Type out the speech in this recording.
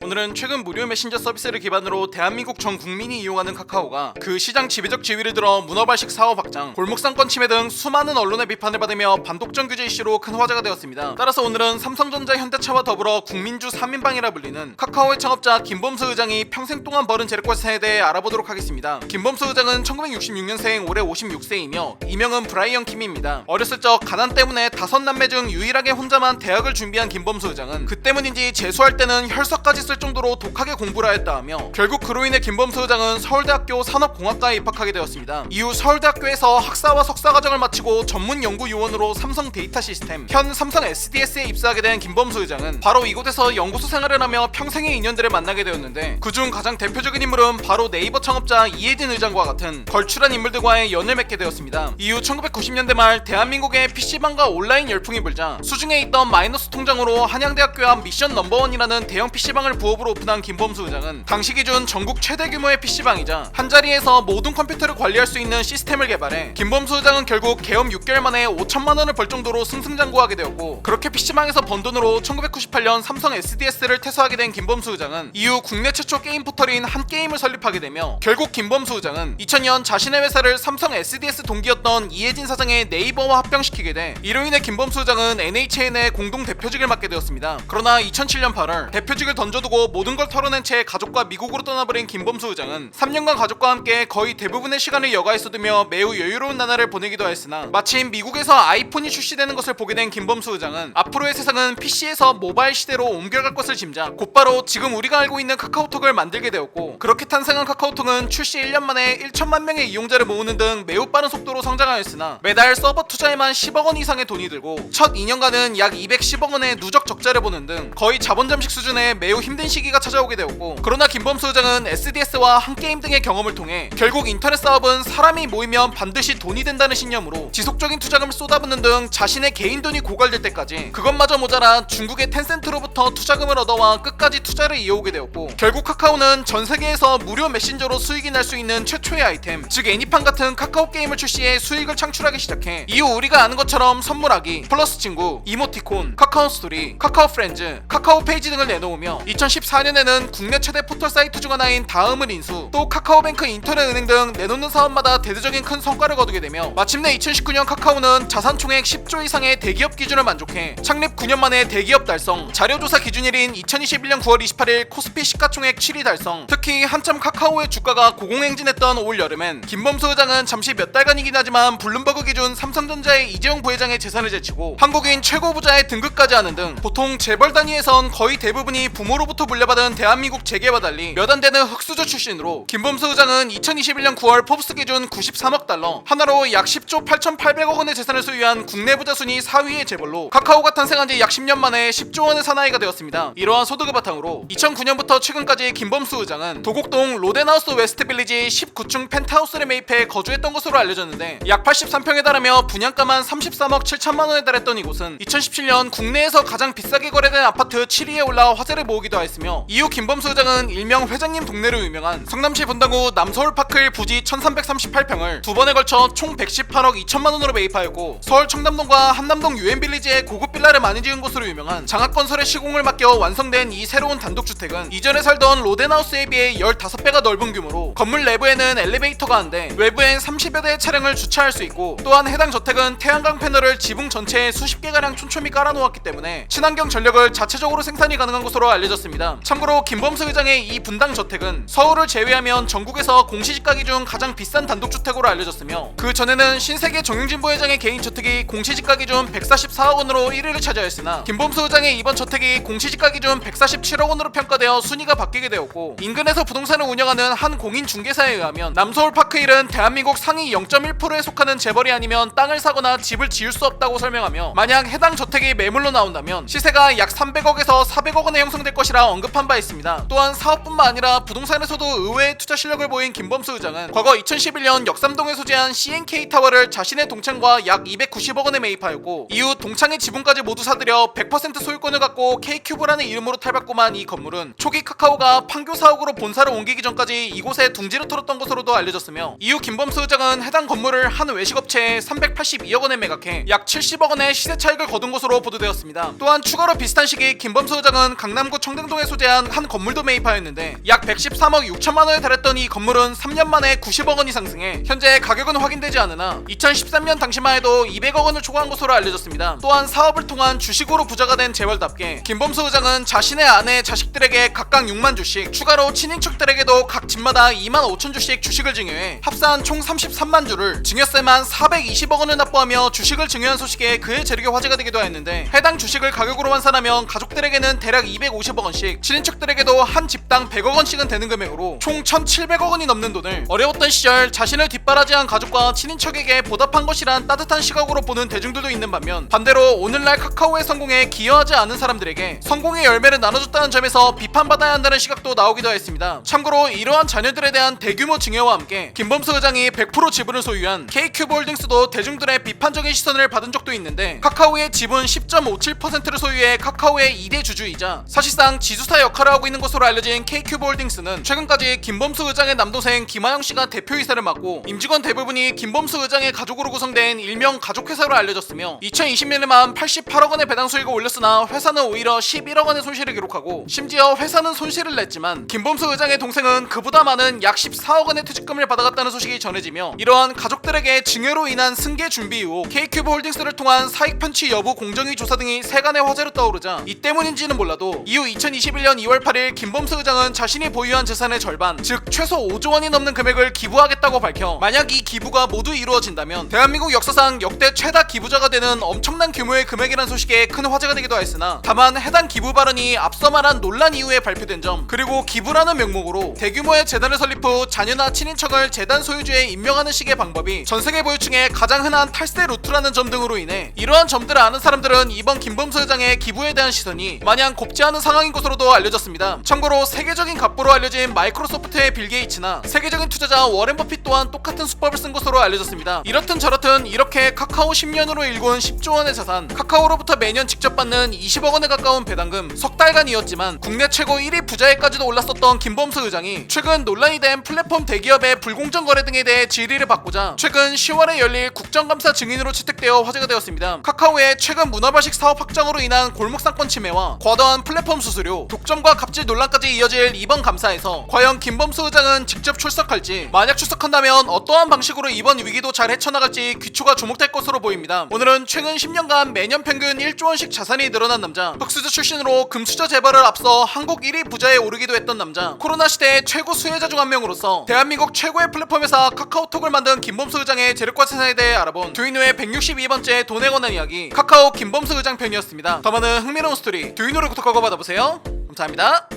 오늘은 최근 무료 메신저 서비스를 기반으로 대한민국 전 국민이 이용하는 카카오가 그 시장 지배적 지위를 들어 문어발식 사업 확장, 골목상권 침해 등 수많은 언론의 비판을 받으며 반독점 규제 이슈로 큰 화제가 되었습니다. 따라서 오늘은 삼성전자, 현대차와 더불어 국민주 3인방이라 불리는 카카오의 창업자 김범수 의장이 평생 동안 벌은 재력과세에 대해 알아보도록 하겠습니다. 김범수 의장은 1966년생, 올해 56세이며 이명은 브라이언 킴입니다. 어렸을 적 가난 때문에 5남매 중 유일하게 혼자만 대학을 준비한 김범수 의장은 그 때문인지 재수할 때는 혈서까지 쓸 정도로 독하게 공부를 하였다 하며 결국 그로 인해 김범수 의장은 서울대학교 산업공학과에 입학하게 되었습니다. 이후 서울대학교에서 학사와 석사 과정을 마치고 전문 연구요원으로 삼성 데이터 시스템, 현 삼성 SDS에 입사하게 된 김범수 의장은 바로 이곳에서 연구소 생활을 하며 평생의 인연들을 만나게 되었는데, 그중 가장 대표적인 인물은 바로 네이버 창업자 이해진 의장과 같은 걸출한 인물들과의 연을 맺게 되었습니다. 이후 1990년대 말 대한민국의 PC방과 온라인 열풍이 불자 수중에 있던 마이너스 통장으로 한양대학교 앞 미션 넘버원이라는 대형 PC방을 부업으로 오픈한 김범수 의장은 당시 기준 전국 최대 규모의 PC방이자 한자리에서 모든 컴퓨터를 관리할 수 있는 시스템을 개발해 김범수 의장은 결국 개업 6개월 만에 5천만 원을 벌 정도로 승승장구하게 되었고, 그렇게 PC방에서 번 돈으로 1998년 삼성 SDS를 퇴소하게 된 김범수 의장은 이후 국내 최초 게임 포털인 한게임을 설립하게 되며, 결국 김범수 의장은 2000년 자신의 회사를 삼성 SDS 동기였던 이해진 사장의 네이버와 합병시키게 돼 이로 인해 김범수 의장은 NHN의 공동 대표직을 맡게 되었습니다. 그러나 2007년 8월 대표직을 던져두고 모든 걸 털어낸 채 가족과 미국으로 떠나버린 김범수 의장은 3년간 가족과 함께 거의 대부분의 시간을 여가에 쏟으며 매우 여유로운 나날을 보내기도 하였으나, 마침 미국에서 아이폰이 출시되는 것을 보게 된 김범수 의장은 앞으로의 세상은 PC에서 모바일 시대로 옮겨갈 것을 짐작 곧바로 지금 우리가 알고 있는 카카오톡을 만들게 되었고, 그렇게 탄생한 카카오톡은 출시 1년 만에 1천만 명의 이용자를 모으는 등 매우 빠른 속도로 성장하였으나 매달 서버 투자에만 10억 원 이상의 돈이 들고 첫 2년간은 약 210억 원의 누적 적자를 보는 등 거의 자본 잠식 수준의 매우 힘든 시기가 찾아오게 되었고, 그러나 김범수 의장은 SDS와 한게임 등의 경험을 통해 결국 인터넷 사업은 사람이 모이면 반드시 돈이 된다는 신념으로 지속적인 투자금을 쏟아붓는 등 자신의 개인 돈이 고갈될 때까지 그것마저 모자라 중국의 텐센트로부터 투자금을 얻어와 끝까지 투자를 이어오게 되었고, 결국 카카오는 전 세계에서 무료 메신저로 수익이 날 수 있는 최초의 아이템, 즉 애니팡 같은 카카오 게임을 출시해 수익을 창출하기 시작해 이후 우리가 아는 것처럼 선물하기, 플러스 친구, 이모티콘, 카카오 스토리, 카카오 프렌즈, 카카오 페이지 등을 내놓으며 2014년에는 국내 최대 포털 사이트 중 하나인 다음을 인수, 또 카카오뱅크, 인터넷은행 등 내놓는 사업마다 대대적인 큰 성과를 거두게 되며 마침내 2019년 카카오는 자산 총액 10조 이상의 대기업 기준을 만족해 창립 9년 만에 대기업 달성, 자료조사 기준일인 2021년 9월 28일 코스피 시가총액 7위 달성. 특히 한참 카카오의 주가가 고공행진했던 올 여름엔 김범수 의장은 잠시 몇 달간이긴 하지만 블룸버그 기준 삼성전자의 이재용 부회장의 재산을 제치고 한국인 최고 부자의 등극까지 하는 등 보통 재벌 단위에선 거의 대부분이 부모로부터 물려받은 대한민국 재계와 달리 몇 안 되는 흑수저 출신으로 김범수 의장은 2021년 9월 포브스 기준 93억 달러, 하나로 약 10조 8,800억 원의 재산을 소유한 국내 부자 순위 4위의 재벌로 카카오가 탄생한 지 약 10년 만에 10조 원의 사나이가 되었습니다. 이러한 소득을 바탕으로 2009년부터 최근까지 김범수 의장은 도곡동 로덴하우스 웨스트빌리지 19층 펜트하우스를 매입해 거주했던 것으로 알려졌는데, 약 83평에 달하며 분양가만 33억 7천만 원에 달했던 이곳은 2017년 국내에서 가장 비싸게 거래된 아파트 7위에 올라 화제를 모으기도 하였으며, 이후 김범수 의장은 일명 회장님 동네로 유명한 성남시 분당구 남서울파크일 부지 1338평을 두 번에 걸쳐 총 118억 2천만 원으로 매입하였고, 서울 청담동과 한남동 유엔빌리지에 고급 빌라를 많이 지은 곳으로 유명한 장학건설의 시공을 맡겨 완성된 이 새로운 단독주택은 이전에 살던 로덴하우스에 비해 15배가 넓은 규모로 건물 내부에는 엘리베이터가 한 대, 외부엔 30여 대의 차량을 주차할 수 있고, 또한 해당 저택은 태양광 패널을 지붕 전체에 수십 개가량 촘촘히 깔아놓았기 때문에 친환경 전력을 자체적으로 생산이 가능한 것으로 알려졌습니다. 참고로 김범수 의장의 이 분당 저택은 서울을 제외하면 전국에서 공시지가 기준 가장 비싼 단독주택으로 알려졌으며, 그 전에는 신세계 정용진 부회장의 개인 저택이 공시지가 기준 144억 원으로 1위를 차지하였으나 김범수 의장의 이번 저택이 공시지가 기준 147억 원으로 평가되어 순위가 바뀌게 되었고, 인근에서 부동산을 운영하는 한 공인 중개사에 의하면 남서울파크일은 대한민국 상위 0.1%에 속하는 재벌이 아니면 땅을 사거나 집을 지을 수 없다고 설명하며, 만약 해당 저택이 매물로 나온다면 시세가 약 300억에서 400억 원에 형성될 것이라 언급한 바 있습니다. 또한 사업뿐만 아니라 부동산에서도 의외의 투자 실력을 보인 김범수 의장은 과거 2011년 역삼동에 소재한 CNK타워를 자신의 동창과 약 290억 원에 매입하였고, 이후 동창의 지분까지 모두 사들여 100% 소유권을 갖고 K큐브라는 이름으로 탈바꿈한 이 건물은 초기 카카오가 판교 사옥으로 본사를 옮기기 전까지 이곳에 둥지를 털었던 것으로도 알려졌으며, 이후 김범수 의장은 해당 건물을 한 외식업체에 382억 원에 매각해 약 70억 원의 시세 차익을 거둔 것으로 보도되었습니다. 또한 추가로 비슷한 시기 김범수 의장은 강남구 청담동 신사동에 소재한 한 건물도 매입하였는데 약 113억 6천만 원에 달했던 이 건물은 3년 만에 90억 원이 상승해 현재 가격은 확인되지 않으나 2013년 당시만 해도 200억 원을 초과한 것으로 알려졌습니다. 또한 사업을 통한 주식으로 부자가 된 재벌답게 김범수 의장은 자신의 아내, 자식들에게 각각 6만 주씩, 추가로 친인척들에게도 각 집마다 2만 5천 주씩 주식을 증여해 합산 총 33만 주를 증여세만 420억 원을 납부하며 주식을 증여한 소식에 그의 재력이 화제가 되기도 했는데, 해당 주식을 가격으로 환산하면 가족들에게는 대략 250억 원씩, 친인척들에게도 한 집당 100억 원씩은 되는 금액으로 총 1,700억 원이 넘는 돈을 어려웠던 시절 자신을 뒷바라지한 가족과 친인척에게 보답한 것이란 따뜻한 시각으로 보는 대중들도 있는 반면, 반대로 오늘날 카카오의 성공에 기여하지 않은 사람들에게 성공의 열매를 나눠줬다는 점에서 비판받아야 한다는 시각도 나오기도 했습니다. 참고로 이러한 자녀들에 대한 대규모 증여와 함께 김범수 의장이 100% 지분을 소유한 K큐브홀딩스도 대중들의 비판적인 시선을 받은 적도 있는데, 카카오의 지분 10.57%를 소유해 카카오의 2대 주주이자 사실상 지주사 역할을 하고 있는 것으로 알려진 K큐브홀딩스는 최근까지 김범수 의장의 남동생 김하영 씨가 대표이사를 맡고 임직원 대부분이 김범수 의장의 가족으로 구성된 일명 가족회사로 알려졌으며, 2020년에만 88억 원의 배당 수익을 올렸으나 회사는 오히려 11억 원의 손실을 기록하고, 심지어 회사는 손실을 냈지만 김범수 의장의 동생은 그보다 많은 약 14억 원의 퇴직금을 받아갔다는 소식이 전해지며, 이러한 가족들에게 증여로 인한 승계 준비 이후 K큐브홀딩스를 통한 사익 편취 여부 공정위 조사 등이 세간의 화제로 떠오르자, 이 때문인지는 몰라도 이후 2021년 2월 8일 김범수 의장은 자신이 보유한 재산의 절반, 즉 최소 5조 원이 넘는 금액을 기부하겠다고 밝혀, 만약 이 기부가 모두 이루어진다면 대한민국 역사상 역대 최다 기부자가 되는 엄청난 규모의 금액이라는 소식에 큰 화제가 되기도 했으나, 다만 해당 기부 발언이 앞서 말한 논란 이후에 발표된 점, 그리고 기부라는 명목으로 대규모의 재단을 설립 후 자녀나 친인척을 재단 소유주에 임명하는 식의 방법이 전세계 보유층의 가장 흔한 탈세 루트라는 점 등으로 인해, 이러한 점들을 아는 사람들은 이번 김범수 의장의 기부에 대한 시선이 마냥 곱지 않은 상황인 것으로도 알려졌습니다. 참고로 세계적인 갑부로 알려진 마이크로소프트의 빌 게이츠나 세계적인 투자자 워렌 버핏 또한 똑같은 수법을 쓴 것으로 알려졌습니다. 이렇든 저렇든 이렇게 카카오 10년으로 일군 10조 원의 자산, 카카오로부터 매년 직접 받는 20억 원에 가까운 배당금, 석 달간이었지만 국내 최고 1위 부자에까지도 올랐었던 김범수 의장이 최근 논란이 된 플랫폼 대기업의 불공정 거래 등에 대해 질의를 받고자 최근 10월에 열릴 국정감사 증인으로 채택되어 화제가 되었습니다. 카카오의 최근 문어발식 사업 확장으로 인한 골목상권 침해와 과도한 플랫폼 수수료, 독점과 갑질 논란까지 이어질 이번 감사에서 과연 김범수 의장은 직접 출석할지, 만약 출석한다면 어떠한 방식으로 이번 위기도 잘 헤쳐나갈지 귀추가 주목될 것으로 보입니다. 오늘은 최근 10년간 매년 평균 1조 원씩 자산이 늘어난 남자, 흑수저 출신으로 금수저 재벌을 앞서 한국 1위 부자에 오르기도 했던 남자, 코로나 시대의 최고 수혜자 중 한 명으로서 대한민국 최고의 플랫폼 회사 카카오톡을 만든 김범수 의장의 재력과 세상에 대해 알아본 듀이노의 162번째 돈에 관한 이야기, 카카오 김범수 의장 편이었습니다. 더 많은 흥미로운 스토리 듀이노를 구독하고 받아보세요. 감사합니다.